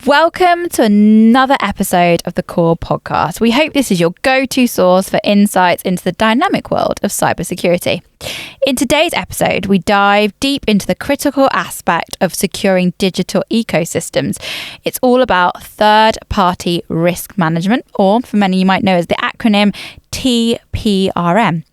Welcome to another episode of the Core Podcast. We hope this is your go-to source for insights into the dynamic world of cybersecurity. In today's episode, we dive deep into the critical aspect of securing digital ecosystems. It's all about third-party risk management, or for many you might know as the acronym TPRM.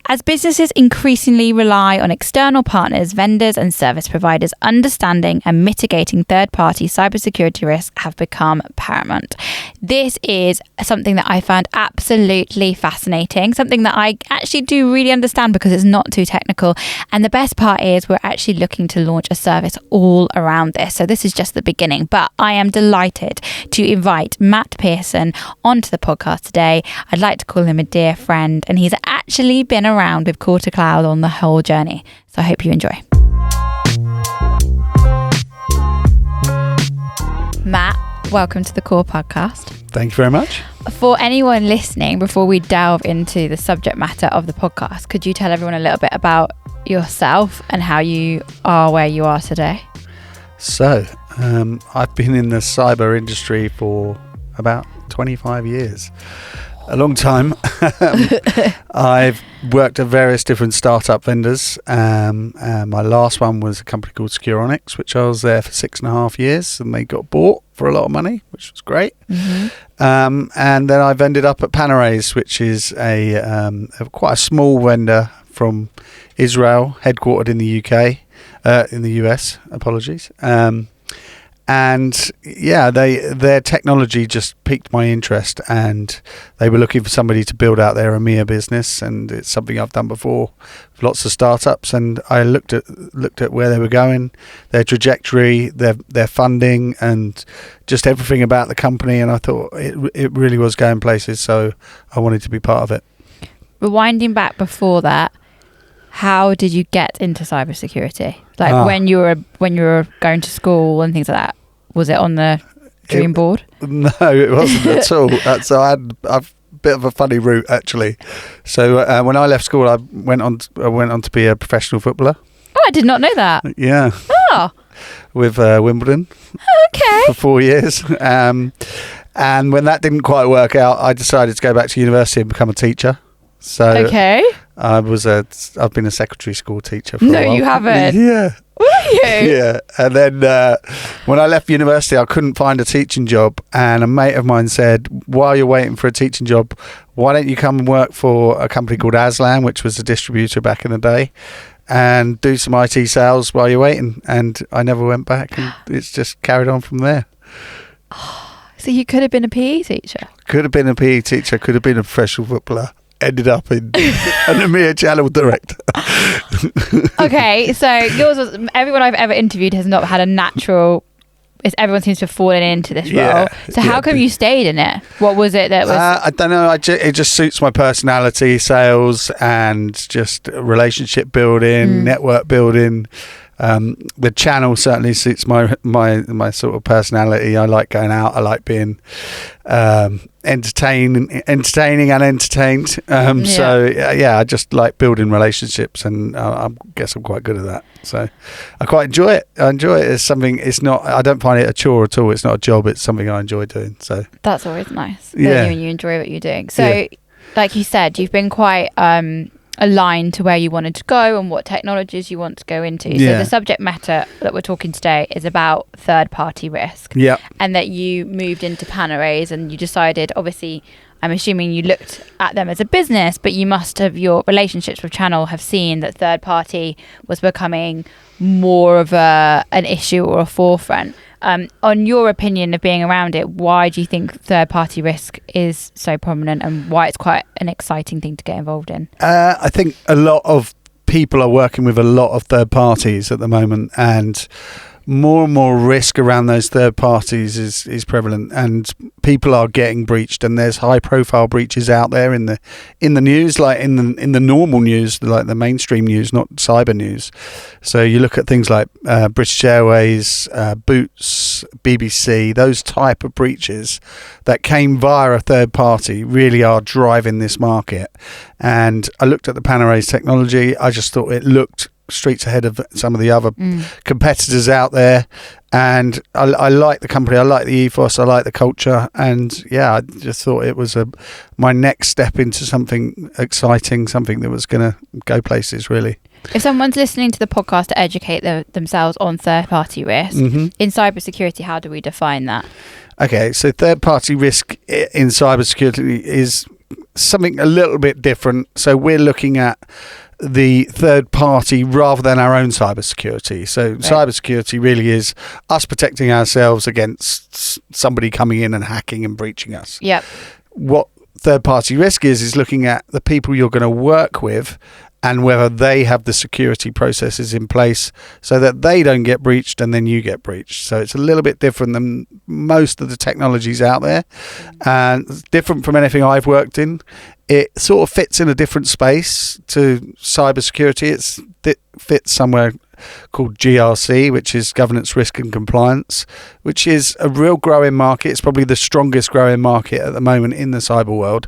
As businesses increasingly rely on external partners, vendors and service providers, understanding and mitigating third-party cybersecurity risks have become paramount. This is something that I found absolutely fascinating, something that I actually do really understand because it's not too technical. And the best part is we're actually looking to launch a service all around this. So this is just the beginning, but I am delighted to invite Matt Pearson onto the podcast today. I'd like to call him a dear friend, and he's actually been around with Core to Cloud on the whole journey. So I hope you enjoy. Matt, welcome to the Core Podcast. Thank you very much. For anyone listening, before we delve into the subject matter of the podcast, could you tell everyone a little bit about yourself and how you are where you are today? So, I've been in the cyber industry for about 25 years. A long time. I've worked at various different startup vendors. My last one was a company called Securonics, which I was there for 6.5 years, and they got bought for a lot of money, which was great. Mm-hmm. And then I've ended up at Panorays, which is a quite a small vendor from Israel, headquartered in the UK, in the US. Apologies. And yeah, their technology just piqued my interest, and they were looking for somebody to build out their EMEA business, and it's something I've done before with lots of startups. And I looked at where they were going, their trajectory, their funding, and just everything about the company, and I thought it really was going places, so I wanted to be part of it. Rewinding back before that, how did you get into cybersecurity? Like when you were going to school and things like that, was it on the dream board? No, it wasn't at all. So I had a bit of a funny route actually. So when I left school, I went on to be a professional footballer. Oh, I did not know that. Yeah. Oh. With Wimbledon. Okay. For 4 years. And when that didn't quite work out, I decided to go back to university and become a teacher. So okay. I've been a secondary school teacher for a while. No, you haven't. Yeah. Were you? Yeah. And then when I left university, I couldn't find a teaching job, and a mate of mine said, while you're waiting for a teaching job, why don't you come and work for a company called Aslan, which was a distributor back in the day, and do some IT sales while you're waiting. And I never went back, and it's just carried on from there. So you could have been a PE teacher? Could have been a PE teacher, could have been a professional footballer. Ended up in an EMEA channel director. Okay, so yours was, everyone I've ever interviewed has not had a natural. Everyone seems to have fallen into this role. So how come you stayed in it? What was it that was? I don't know. It just suits my personality, sales and just relationship building, network building. The channel certainly suits my sort of personality. I like going out. I like being entertaining and entertained. So yeah, I just like building relationships, and I guess I'm quite good at that. So I quite enjoy it. I enjoy it. It's something. It's not. I don't find it a chore at all. It's not a job. It's something I enjoy doing. So that's always nice. Yeah, you enjoy what you're doing. So, like you said, you've been quite aligned to where you wanted to go and what technologies you want to go into. So the subject matter that we're talking today is about third-party risk. Yeah. And that you moved into Panorays, and you decided, obviously, I'm assuming you looked at them as a business, but you must have, your relationships with Channel have seen that third-party was becoming more of an issue or a forefront. On your opinion of being around it, why do you think third-party risk is so prominent, and why it's quite an exciting thing to get involved in? I think a lot of people are working with a lot of third parties at the moment, and more and more risk around those third parties is prevalent, and people are getting breached, and there's high profile breaches out there in the news, like in the normal news, like the mainstream news, not cyber news. So you look at things like British Airways, Boots, BBC, those type of breaches that came via a third party really are driving this market. And I looked at the Panorays technology. I just thought it looked streets ahead of some of the other competitors out there. And I like the company, I like the ethos, I like the culture, and I just thought it was my next step into something exciting, something that was going to go places, really. If someone's listening to the podcast to educate themselves on third-party risk, in cybersecurity, how do we define that? Okay, so third-party risk in cybersecurity is something a little bit different. So we're looking at the third party rather than our own cybersecurity. So cybersecurity really is us protecting ourselves against somebody coming in and hacking and breaching us. Yep. What third party risk is looking at the people you're going to work with and whether they have the security processes in place so that they don't get breached and then you get breached. So it's a little bit different than most of the technologies out there, and it's different from anything I've worked in. It sort of fits in a different space to cybersecurity. It fits somewhere called GRC, which is governance, risk and compliance, which is a real growing market. It's probably the strongest growing market at the moment in the cyber world,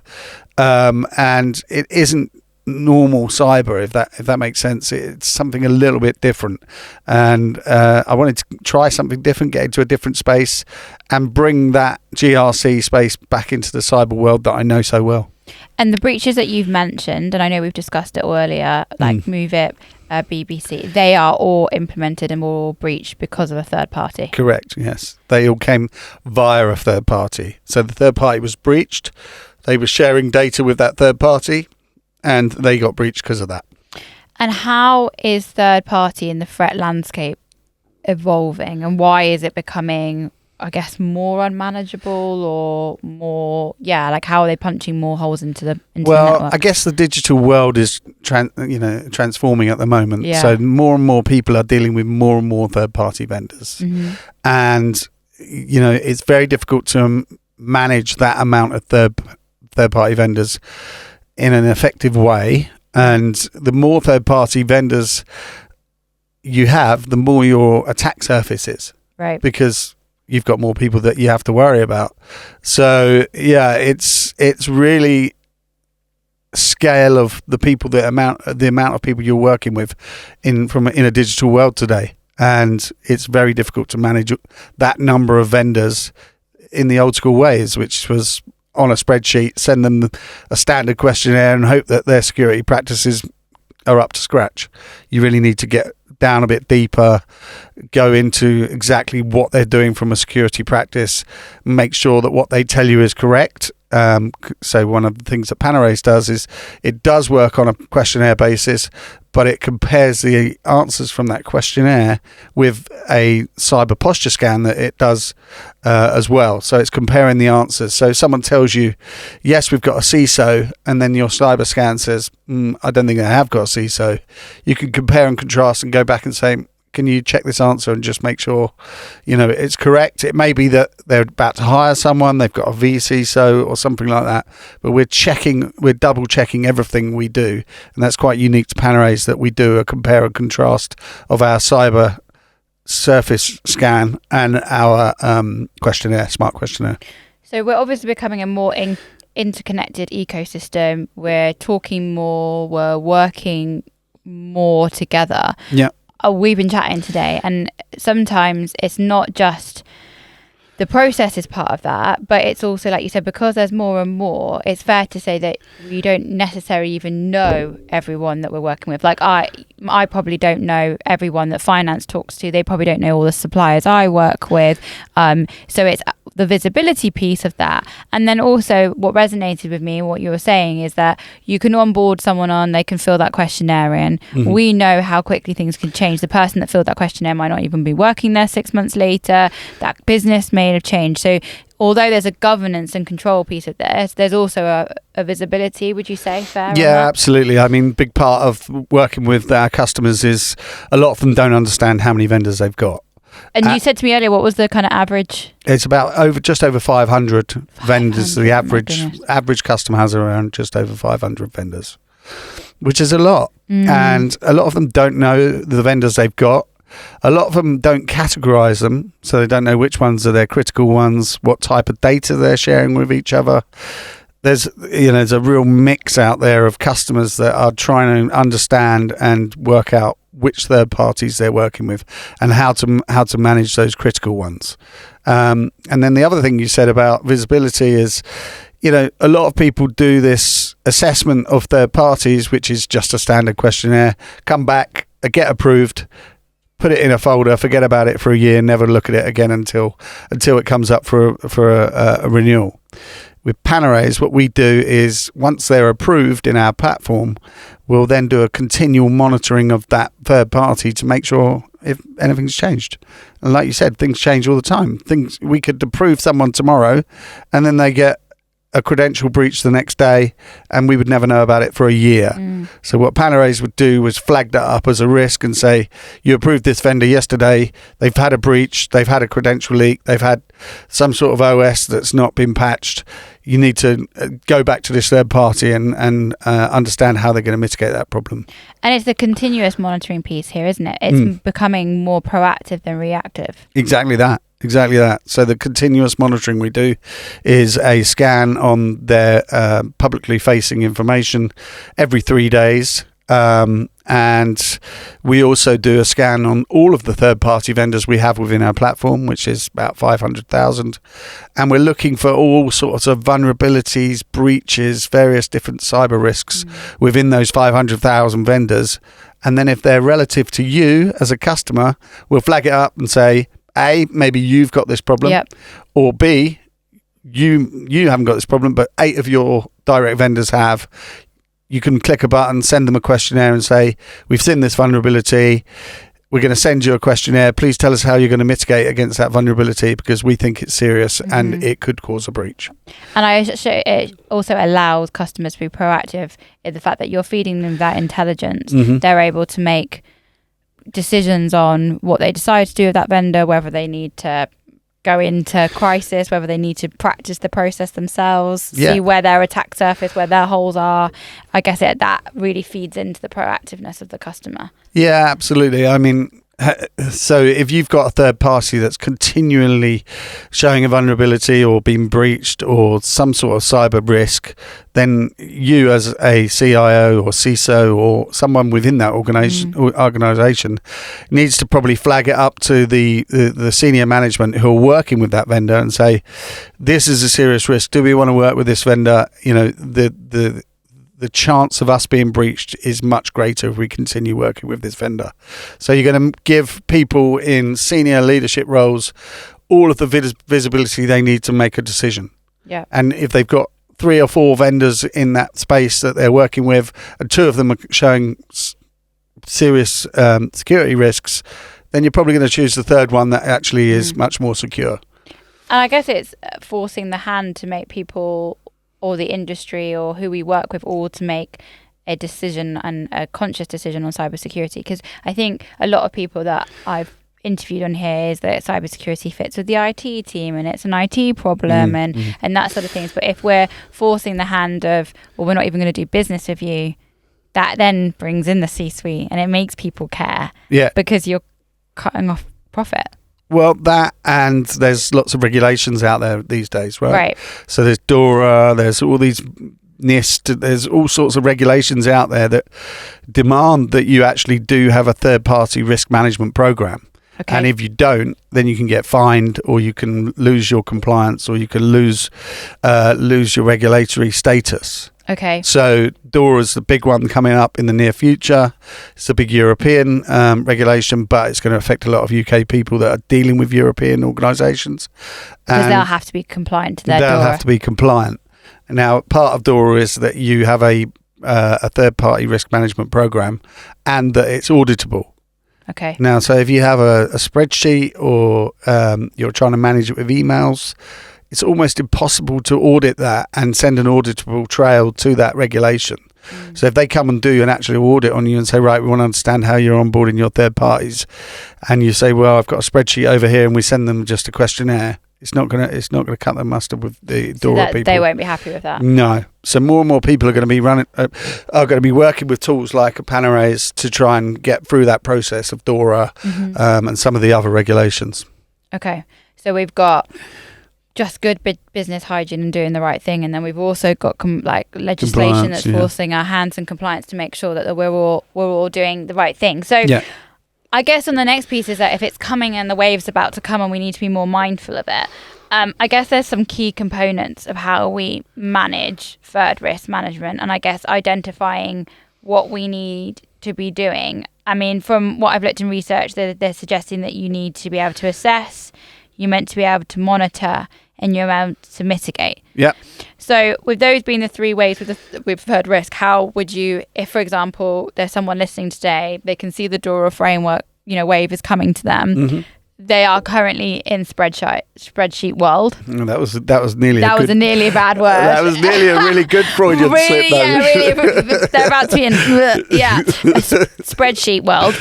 and it isn't normal cyber, if that makes sense. It's something a little bit different, and I wanted to try something different, get into a different space and bring that GRC space back into the cyber world that I know so well. And the breaches that you've mentioned, and I know we've discussed it earlier, like MoveIt, BBC, they are all implemented and all breached because of a third party. Correct, yes. They all came via a third party. So the third party was breached, they were sharing data with that third party, and they got breached because of that. And how is third party in the threat landscape evolving, and why is it becoming, I guess, more unmanageable, or more, like how are they punching more holes into the network? I guess the digital world is transforming at the moment. Yeah. So more and more people are dealing with more and more third-party vendors. And, it's very difficult to manage that amount of third-party vendors in an effective way. And the more third-party vendors you have, the more your attack surface is. Right. Because you've got more people that you have to worry about. So it's really scale of the people, the amount of people you're working with in a digital world today, and it's very difficult to manage that number of vendors in the old school ways, which was on a spreadsheet, send them a standard questionnaire and hope that their security practices are up to scratch. You really need to get down a bit deeper, go into exactly what they're doing from a security practice, make sure that what they tell you is correct. So one of the things that Panorays does is it does work on a questionnaire basis, but it compares the answers from that questionnaire with a cyber posture scan that it does as well. So it's comparing the answers. So if someone tells you, yes, we've got a CISO, and then your cyber scan says, I don't think they have got a CISO, you can compare and contrast and go back and say, can you check this answer and just make sure it's correct? It may be that they're about to hire someone, they've got a VCISO or something like that, but we're double checking everything we do, and that's quite unique to Panorays, that we do a compare and contrast of our cyber surface scan and our questionnaire, smart questionnaire. So we're obviously becoming a more interconnected ecosystem. We're talking more, we're working more together. Yeah. We've been chatting today, and sometimes it's not just the process is part of that, but it's also, like you said, because there's more and more, it's fair to say that we don't necessarily even know everyone that we're working with. Like I probably don't know everyone that finance talks to. They probably don't know all the suppliers I work with. So it's the visibility piece of that. And then also what resonated with me, what you were saying, is that you can onboard someone on, they can fill that questionnaire in. We know how quickly things can change. The person that filled that questionnaire might not even be working there 6 months later. That business may have changed. So although there's a governance and control piece of this, there's also a visibility, would you say? Fair? Yeah, absolutely. I mean, big part of working with our customers is a lot of them don't understand how many vendors they've got. And you said to me earlier, what was the kind of average? It's about just over 500 vendors. The average customer has around just over 500 vendors, which is a lot. And a lot of them don't know the vendors they've got. A lot of them don't categorize them, so they don't know which ones are their critical ones, what type of data they're sharing with each other. There's a real mix out there of customers that are trying to understand and work out which third parties they're working with and how to manage those critical ones. And then the other thing you said about visibility is, a lot of people do this assessment of third parties, which is just a standard questionnaire, come back, get approved, put it in a folder, forget about it for a year, never look at it again until it comes up for a renewal. With Panorays, what we do is once they're approved in our platform, we'll then do a continual monitoring of that third party to make sure if anything's changed. And like you said, things change all the time. We could approve someone tomorrow and then they get a credential breach the next day and we would never know about it for a year. So what Panorays would do was flag that up as a risk and say, you approved this vendor yesterday, they've had a breach, they've had a credential leak, they've had some sort of OS that's not been patched. You need to go back to this third party and understand how they're going to mitigate that problem. And it's the continuous monitoring piece here, isn't it? It's becoming more proactive than reactive. Exactly that. So the continuous monitoring we do is a scan on their publicly facing information every 3 days. And we also do a scan on all of the third-party vendors we have within our platform, which is about 500,000. And we're looking for all sorts of vulnerabilities, breaches, various different cyber risks within those 500,000 vendors. And then if they're relative to you as a customer, we'll flag it up and say, A, maybe you've got this problem, or B, you haven't got this problem, but 8 of your direct vendors have. You can click a button, send them a questionnaire and say, we've seen this vulnerability. We're going to send you a questionnaire. Please tell us how you're going to mitigate against that vulnerability because we think it's serious and it could cause a breach. And it also allows customers to be proactive in the fact that you're feeding them that intelligence. They're able to make decisions on what they decide to do with that vendor, whether they need to go into crisis, whether they need to practice the process themselves, see where their attack surface, where their holes are. I guess that really feeds into the proactiveness of the customer. Yeah, absolutely. I mean, so if you've got a third party that's continually showing a vulnerability or being breached or some sort of cyber risk, then you as a CIO or CISO or someone within that organization needs to probably flag it up to the senior management who are working with that vendor and say, this is a serious risk. Do we want to work with this vendor? The chance of us being breached is much greater if we continue working with this vendor. So you're going to give people in senior leadership roles all of the visibility they need to make a decision. Yeah. And if they've got 3 or 4 vendors in that space that they're working with, and 2 of them are showing serious security risks, then you're probably going to choose the third one that actually is much more secure. And I guess it's forcing the hand to make people or the industry or who we work with all to make a decision and a conscious decision on cybersecurity. Because I think a lot of people that I've interviewed on here is that cybersecurity fits with the IT team and it's an IT problem and that sort of things. But if we're forcing the hand of, well, we're not even going to do business with you, that then brings in the C-suite and it makes people care. Yeah. Because you're cutting off profit. Well, that and there's lots of regulations out there these days, right? Right. So there's DORA, there's all these NIST, there's all sorts of regulations out there that demand that you actually do have a third-party risk management program. Okay. And if you don't, then you can get fined or you can lose your compliance or you can lose your regulatory status. Okay. So DORA's the big one coming up in the near future. It's a big European regulation, but it's going to affect a lot of UK people that are dealing with European organisations. Because they'll have to be compliant to their DORA. They'll have to be compliant. Now, part of DORA is that you have a third-party risk management program and that it's auditable. Okay. Now, so if you have a spreadsheet or you're trying to manage it with emails, it's almost impossible to audit that and send an auditable trail to that regulation. So if they come and do an actual audit on you and say, right, we want to understand how you're onboarding your third parties, and you say, well, I've got a spreadsheet over here, and we send them just a questionnaire, it's not gonna cut the mustard with the DORA people. They won't be happy with that. No. So more and more people are going to be working with tools like a Panorays to try and get through that process of DORA and some of the other regulations. Okay. So we've got just good business hygiene and doing the right thing, and then we've also got legislation that's forcing our hands and compliance to make sure that we're all doing the right thing. So I guess on the next piece is that if it's coming and the wave's about to come and we need to be more mindful of it, I guess there's some key components of how we manage third risk management, and I guess identifying what we need to be doing. I mean, from what I've looked in research, they're suggesting that you need to be able to assess, you're meant to be able to monitor, and you're able to mitigate. Yeah. So with those being the three ways with third risk, how would you, if for example there's someone listening today, they can see the DORA framework, wave is coming to them. Mm-hmm. They are currently in spreadsheet world. That was nearly nearly a bad word. That was nearly a really good Freudian slip. Yeah, really. They're about to be in spreadsheet world.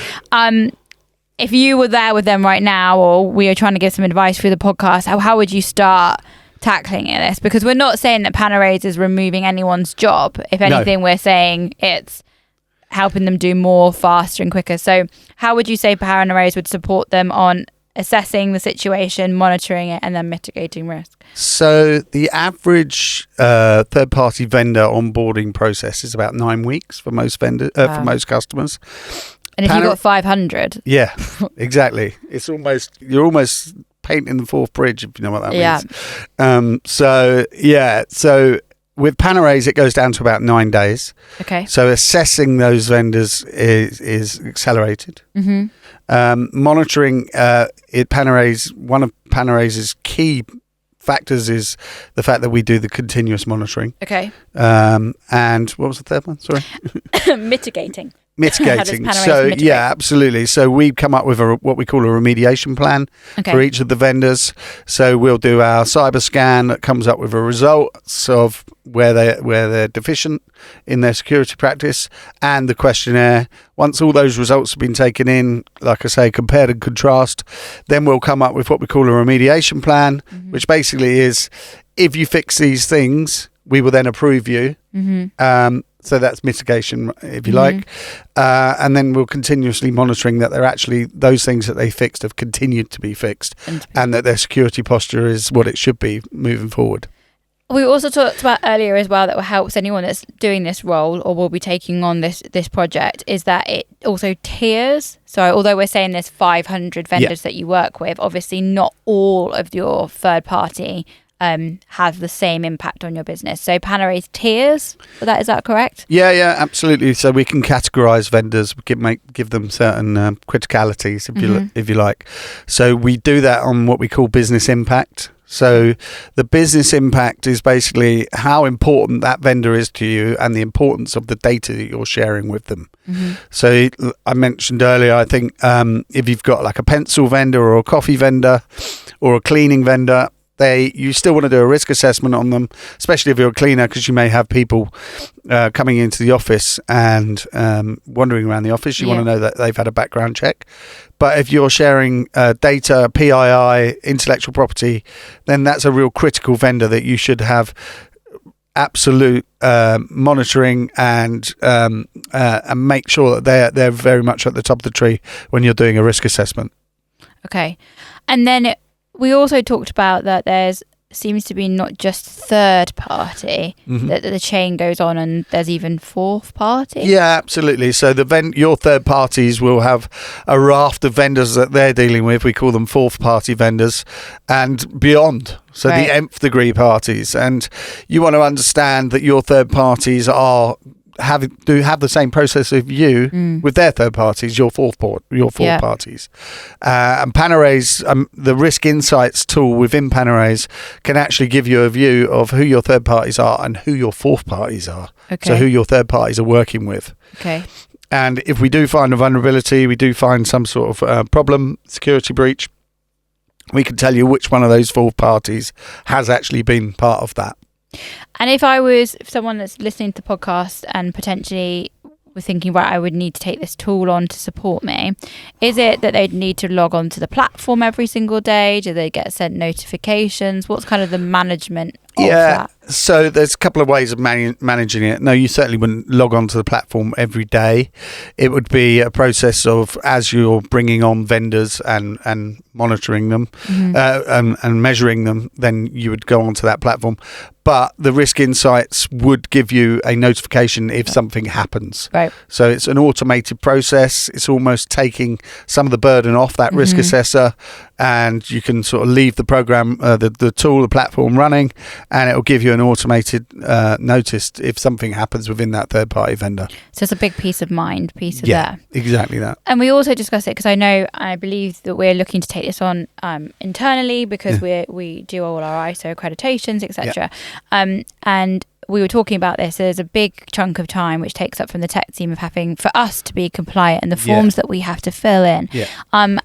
If you were there with them right now, or we are trying to give some advice through the podcast, how would you start tackling this? Because we're not saying that Panorays is removing anyone's job. If anything, we're saying it's helping them do more, faster and quicker. So how would you say Panorays would support them on assessing the situation, monitoring it, and then mitigating risk? So the average third-party vendor onboarding process is about 9 weeks for most vendors, for most customers. And if you've got 500, yeah, exactly. You're almost painting the fourth bridge, if you know what that means. So with Panorays, it goes down to about 9 days. Okay. So assessing those vendors is accelerated. Mm-hmm. Monitoring Panorays, one of Panorays' key factors is the fact that we do the continuous monitoring. Okay. And what was the third one? Sorry. Mitigating. So mitigate? Yeah, absolutely. So we've come up with what we call a remediation plan for each of the vendors. So we'll do our cyber scan that comes up with a results of where they're deficient in their security practice, and the questionnaire. Once all those results have been taken in, like I say, compared and contrast, then we'll come up with what we call a remediation plan, which basically is, if you fix these things, we will then approve you. So that's mitigation, if you like. And then we'll continuously monitoring that they're actually, those things that they fixed have continued to be fixed, and that their security posture is what it should be moving forward. We also talked about earlier as well that helps anyone that's doing this role or will be taking on this project, is that it also tiers. So although we're saying there's 500 vendors that you work with, obviously not all of your third party have the same impact on your business. So Panorays tiers, is that correct? Yeah, absolutely. So we can categorize vendors, give them certain criticalities, if you like. So we do that on what we call business impact. So the business impact is basically how important that vendor is to you and the importance of the data that you're sharing with them. So I mentioned earlier, I think if you've got like a pencil vendor or a coffee vendor or a cleaning vendor, you still want to do a risk assessment on them, especially if you're a cleaner, because you may have people coming into the office and wandering around the office. You want to know that they've had a background check. But if you're sharing data, PII, intellectual property, then that's a real critical vendor that you should have absolute monitoring and make sure that they're very much at the top of the tree when you're doing a risk assessment. Okay. And then we also talked about that there's seems to be not just third party, that the chain goes on, and there's even fourth party. Yeah, absolutely. So your third parties will have a raft of vendors that they're dealing with. We call them fourth party vendors and beyond. So the nth degree parties, and you want to understand that your third parties have the same process of you with their third parties, your fourth parties. And Panorays, the Risk Insights tool within Panorays can actually give you a view of who your third parties are and who your fourth parties are. Okay. So who your third parties are working with. Okay. And if we do find a vulnerability, we do find some sort of problem, security breach, we can tell you which one of those fourth parties has actually been part of that. And if someone that's listening to the podcast and potentially were thinking, right, I would need to take this tool on to support me, is it that they'd need to log on to the platform every single day? Do they get sent notifications? What's kind of the management that? So there's a couple of ways of managing it. No, you certainly wouldn't log on to the platform every day. It would be a process of, as you're bringing on vendors and monitoring them and measuring them, then you would go onto that platform. But the risk insights would give you a notification if something happens. Right. So it's an automated process. It's almost taking some of the burden off that risk assessor, and you can sort of leave the program, the tool, the platform running, and it will give you an automated notice if something happens within that third-party vendor. So it's a big peace of mind piece of there. Exactly that. And we also discussed it because I believe that we're looking to take this on internally because we do all our ISO accreditations, etc. And we were talking about this. There's a big chunk of time which takes up from the tech team of having for us to be compliant and the forms that we have to fill in. And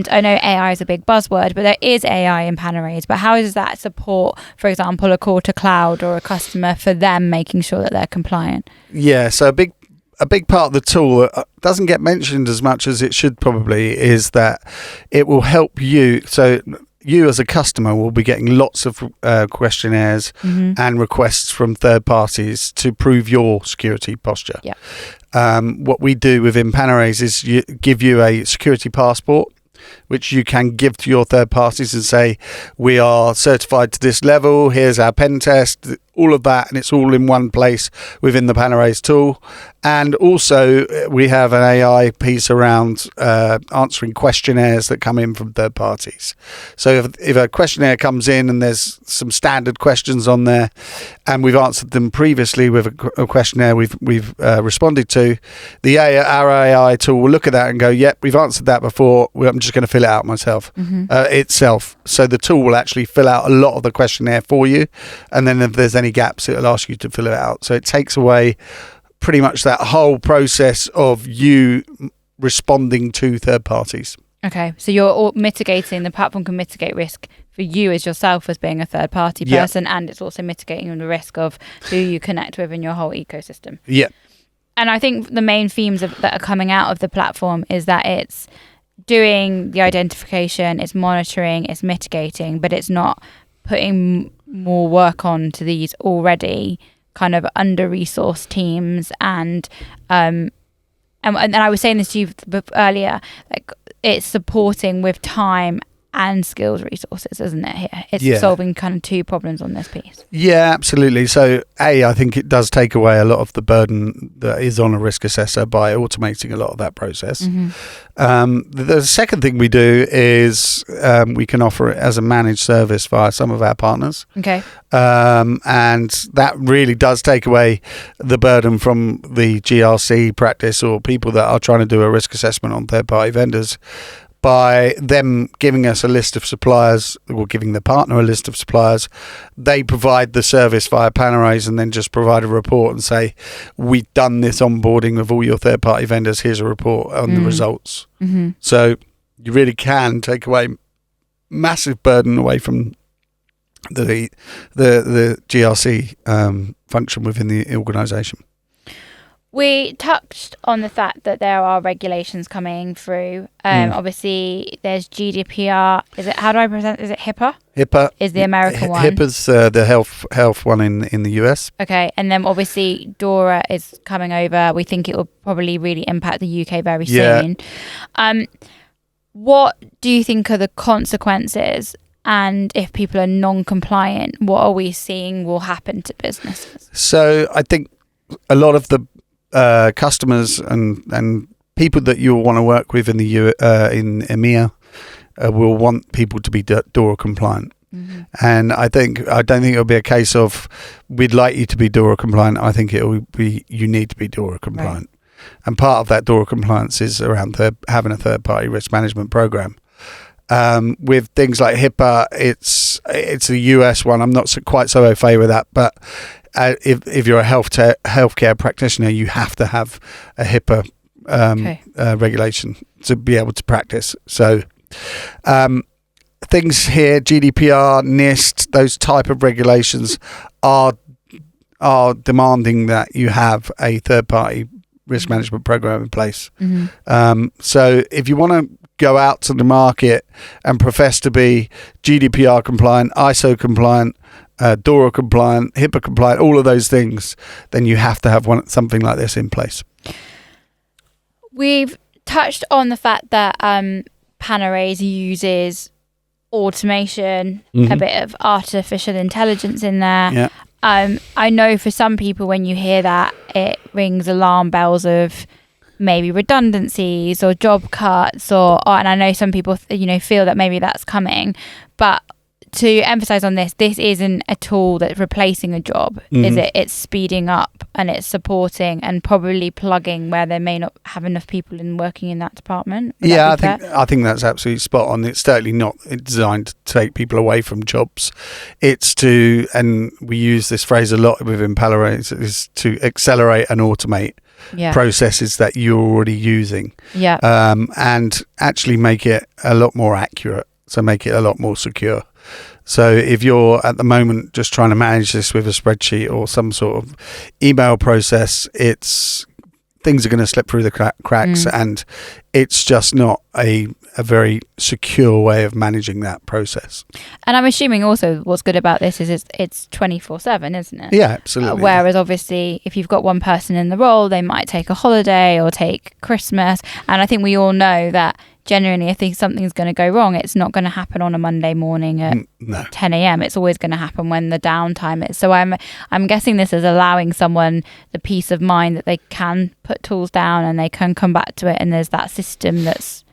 I know AI is a big buzzword, but there is AI in Panorays. But how does that support, for example, a call to cloud or a customer for them making sure that they're compliant? Yeah, so a big part of the tool that doesn't get mentioned as much as it should probably is that it will help you. So you as a customer will be getting lots of questionnaires and requests from third parties to prove your security posture. What we do within Panorays is give you a security passport, which you can give to your third parties and say, we are certified to this level, here's our pen test, all of that, and it's all in one place within the Panorays tool. And also we have an AI piece around answering questionnaires that come in from third parties. So if a questionnaire comes in and there's some standard questions on there and we've answered them previously with a questionnaire we've responded to, our AI tool will look at that and go, yep, we've answered that before, I'm just going to fill it out myself itself. So the tool will actually fill out a lot of the questionnaire for you, and then if there's any gaps, it'll ask you to fill it out. So it takes away pretty much that whole process of you responding to third parties. Okay, so you're mitigating, the platform can mitigate risk for you as yourself as being a third party person, and it's also mitigating the risk of who you connect with in your whole ecosystem. And I think the main themes that are coming out of the platform is that it's doing the identification, it's monitoring, it's mitigating, but it's not putting more work on to these already kind of under-resourced teams. And I was saying this to you earlier, like it's supporting with time and skills resources, isn't it? Here, it's solving kind of two problems on this piece. Yeah, absolutely. So, I think it does take away a lot of the burden that is on a risk assessor by automating a lot of that process. The second thing we do is we can offer it as a managed service via some of our partners. Okay. And that really does take away the burden from the GRC practice or people that are trying to do a risk assessment on third-party vendors, by them giving us a list of suppliers, or giving the partner a list of suppliers. They provide the service via Panorays and then just provide a report and say, we've done this onboarding of all your third-party vendors, here's a report on the results. So you really can take away massive burden away from the GRC function within the organisation. We touched on the fact that there are regulations coming through. Obviously, there's GDPR. Is it? How do I present? Is it HIPAA? HIPAA is the American one. HIPAA's the health one in the US. Okay, and then obviously DORA is coming over. We think it will probably really impact the UK very soon. What do you think are the consequences? And if people are non-compliant, what are we seeing will happen to businesses? So I think a lot of the customers and people that you'll want to work with in EMEA will want people to be DORA compliant. And I don't think it'll be a case of we'd like you to be DORA compliant. I think it'll be you need to be DORA compliant. And part of that DORA compliance is around having a third-party risk management program. With things like HIPAA, it's a US one. I'm not quite so au fait with that, but if you're a healthcare practitioner, you have to have a HIPAA regulation to be able to practice. So things here, GDPR, NIST, those type of regulations are demanding that you have a third-party risk management program in place. So if you want to go out to the market and profess to be GDPR compliant, ISO compliant, DORA compliant, HIPAA compliant, all of those things, then you have to have something like this in place. We've touched on the fact that Panorays uses automation, a bit of artificial intelligence in there. Yeah. I know for some people, when you hear that, it rings alarm bells of maybe redundancies or job cuts, and I know some people feel that maybe that's coming. But to emphasize on this isn't a tool that's replacing a job, is it? It's speeding up and it's supporting and probably plugging where they may not have enough people working in that department. I think that's absolutely spot on. It's certainly not designed to take people away from jobs. It's to, and we use this phrase a lot within Panorays, is to accelerate and automate processes that you're already using. And actually make it a lot more accurate. So make it a lot more secure. So if you're at the moment just trying to manage this with a spreadsheet or some sort of email process, things are going to slip through the cracks, and it's just not a very secure way of managing that process. And I'm assuming also what's good about this is it's 24/7, isn't it? Yeah, absolutely. Whereas obviously if you've got one person in the role, they might take a holiday or take Christmas. And I think we all know that genuinely, if something's going to go wrong, it's not going to happen on a Monday morning at 10 a.m. It's always going to happen when the downtime is. So I'm guessing this is allowing someone the peace of mind that they can put tools down and they can come back to it, and there's that system that's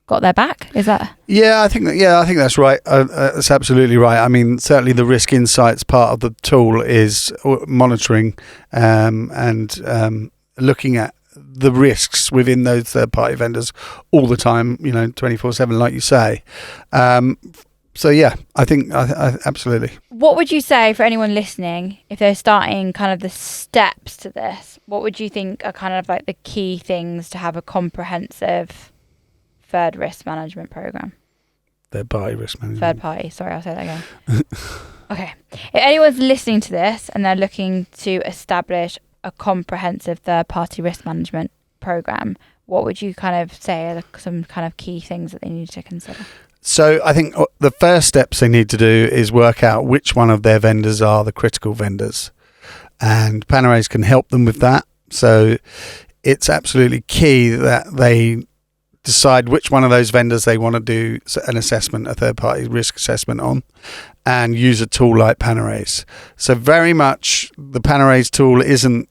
got their back. Is that? I think that's right. That's absolutely right. I mean, certainly the risk insights part of the tool is monitoring and looking at the risks within those third-party vendors all the time, 24/7, like you say. I think absolutely. What would you say for anyone listening, if they're starting kind of the steps to this, what would you think are kind of like the key things to have a comprehensive third risk management program? Third-party risk management. Third party, sorry, I'll say that again. Okay. If anyone's listening to this and they're looking to establish a comprehensive third-party risk management program, what would you kind of say are some kind of key things that they need to consider? So I think the first steps they need to do is work out which one of their vendors are the critical vendors, and Panorays can help them with that. So it's absolutely key that they decide which one of those vendors they want to do an assessment, a third-party risk assessment on, and use a tool like Panorays. So very much the Panorays tool isn't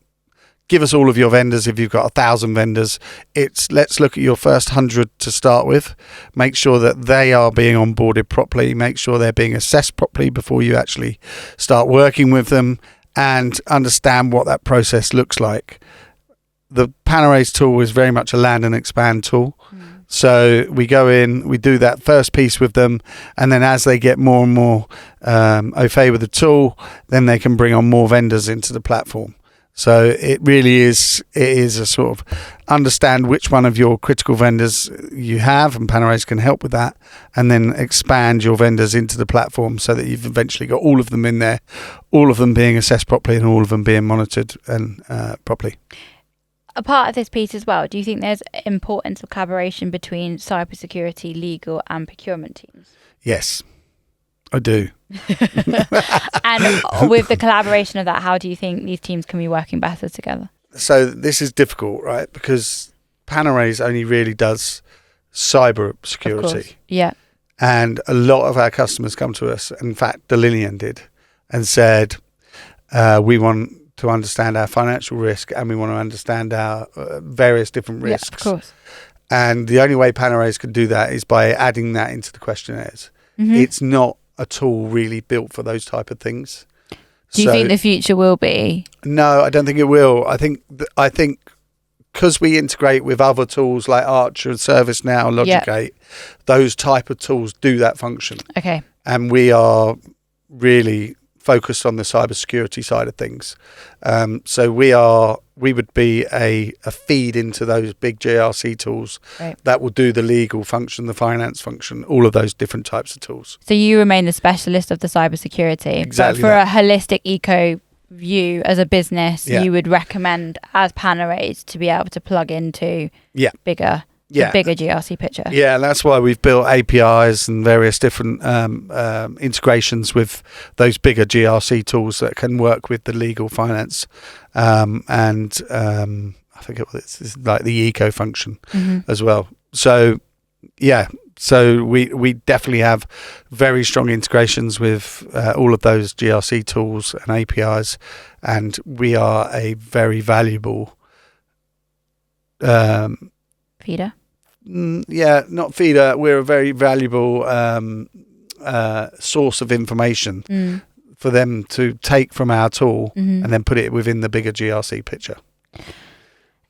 give us all of your vendors. If you've got 1,000 vendors, it's let's look at your first 100 to start with, make sure that they are being onboarded properly, make sure they're being assessed properly before you actually start working with them, and understand what that process looks like. The Panorays tool is very much a land and expand tool. So we go in, we do that first piece with them, and then as they get more and more au fait with the tool, then they can bring on more vendors into the platform. So it really is a sort of understand which one of your critical vendors you have, and Panorays can help with that, and then expand your vendors into the platform so that you've eventually got all of them in there, all of them being assessed properly and all of them being monitored and properly. A part of this piece as well, do you think there's importance of collaboration between cybersecurity, legal and procurement teams? Yes, I do. And with the collaboration of that, how do you think these teams can be working better together? So this is difficult, right? Because Panorays only really does cyber security. Yeah. And a lot of our customers come to us, in fact, Delinian did, and said, we want to understand our financial risk and we want to understand our various different risks. Yeah, of course. And the only way Panorays can do that is by adding that into the questionnaires. Mm-hmm. It's not a tool really built for those type of things. Do you think the future will be? No, I don't think it will. I think because we integrate with other tools like Archer and ServiceNow, Logicate, those type of tools do that function. Okay. And we are really focused on the cybersecurity side of things. So we would be a feed into those big GRC tools that will do the legal function, the finance function, all of those different types of tools. So you remain the specialist of the cybersecurity. Exactly. But for a holistic eco view as a business, you would recommend as Panorays to be able to plug into bigger the bigger GRC picture. Yeah, and that's why we've built APIs and various different integrations with those bigger GRC tools that can work with the legal, finance, and I think it's like the eco function as well. So, yeah. So we definitely have very strong integrations with all of those GRC tools and APIs, and we are a very valuable feeder. Not feeder. We're a very valuable source of information for them to take from our tool and then put it within the bigger GRC picture.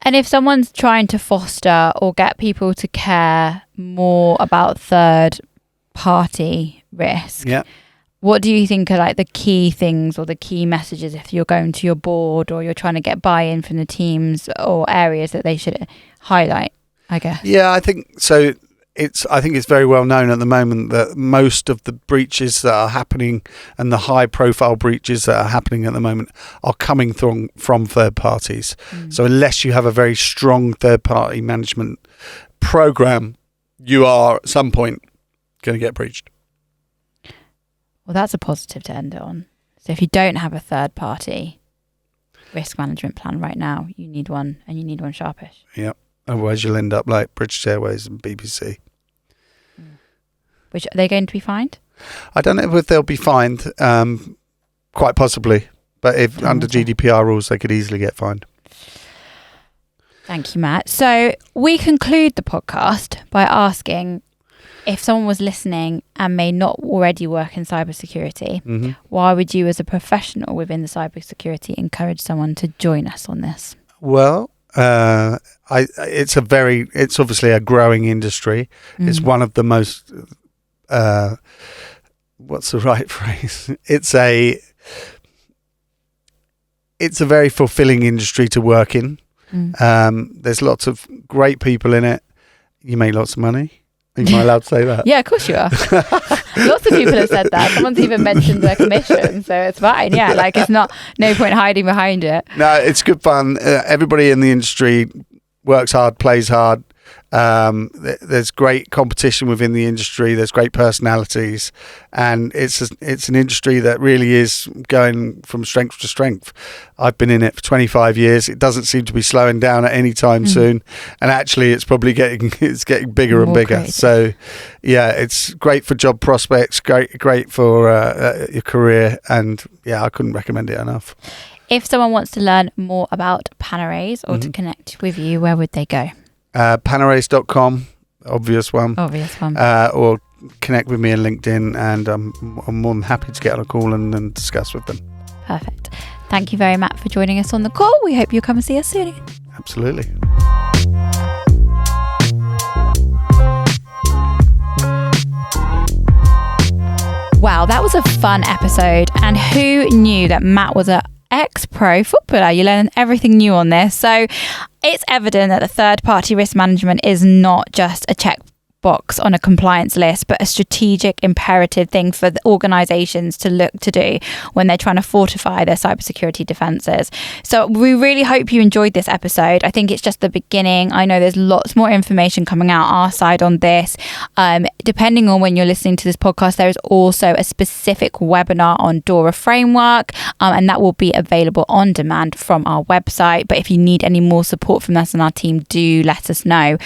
And if someone's trying to foster or get people to care more about third party risk, what do you think are like the key things or the key messages if you're going to your board or you're trying to get buy-in from the teams or areas that they should highlight, I guess? Yeah, I think so. I think it's very well known at the moment that most of the breaches that are happening and the high profile breaches that are happening at the moment are coming from third parties. So unless you have a very strong third party management program, you are at some point going to get breached. Well, that's a positive to end it on. So if you don't have a third party risk management plan right now, you need one, and you need one sharpish. Yeah. Otherwise, you'll end up like British Airways and BBC. Which, are they going to be fined? I don't know if they'll be fined, quite possibly. But if under GDPR rules, they could easily get fined. Thank you, Matt. So we conclude the podcast by asking if someone was listening and may not already work in cybersecurity, why would you as a professional within the cybersecurity encourage someone to join us on this? Well, it's obviously a growing industry. It's one of the most what's the right phrase? It's a very fulfilling industry to work in. There's lots of great people in it. You make lots of money. Am I allowed to say that? Yeah, of course you are. Lots of people have said that. Someone's even mentioned their commission, so it's fine. Yeah, like it's no point hiding behind it. No, it's good fun. Everybody in the industry works hard, plays hard. There's great competition within the industry. There's great personalities, and it's an industry that really is going from strength to strength. I've been in it for 25 years. It doesn't seem to be slowing down at any time soon, and actually, it's probably getting bigger and bigger. Crazy. So, yeah, it's great for job prospects. Great for your career, and yeah, I couldn't recommend it enough. If someone wants to learn more about Panorays or to connect with you, where would they go? Panorays.com, obvious one. Or connect with me on LinkedIn, and I'm more than happy to get on a call and discuss with them. Perfect. Thank you very much for joining us on the call. We hope you'll come and see us soon. Absolutely. Wow, that was a fun episode. And who knew that Matt was an ex-pro footballer? You learn everything new on this. So it's evident that the third-party risk management is not just a checkbox on a compliance list, but a strategic imperative thing for the organisations to look to do when they're trying to fortify their cybersecurity defences. So we really hope you enjoyed this episode. I think it's just the beginning. I know there's lots more information coming out our side on this. Depending on when you're listening to this podcast, there is also a specific webinar on DORA framework, and that will be available on demand from our website. But if you need any more support from us and our team, do let us know.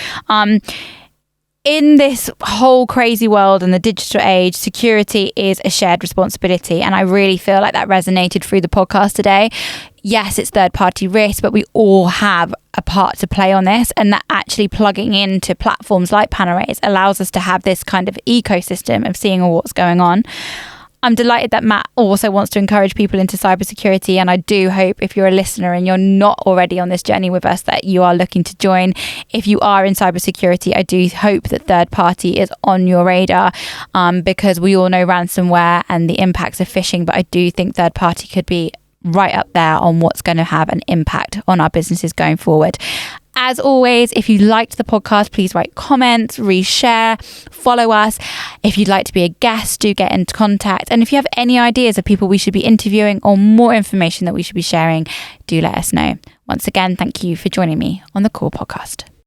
In this whole crazy world and the digital age, security is a shared responsibility. And I really feel like that resonated through the podcast today. Yes, it's third-party risk, but we all have a part to play on this. And that actually plugging into platforms like Panorays allows us to have this kind of ecosystem of seeing what's going on. I'm delighted that Matt also wants to encourage people into cybersecurity, and I do hope if you're a listener and you're not already on this journey with us that you are looking to join. If you are in cybersecurity, I do hope that third party is on your radar, because we all know ransomware and the impacts of phishing, but I do think third party could be right up there on what's going to have an impact on our businesses going forward. As always, if you liked the podcast, please write comments, reshare, follow us. If you'd like to be a guest, do get into contact. And if you have any ideas of people we should be interviewing or more information that we should be sharing, do let us know. Once again, thank you for joining me on the Core Podcast.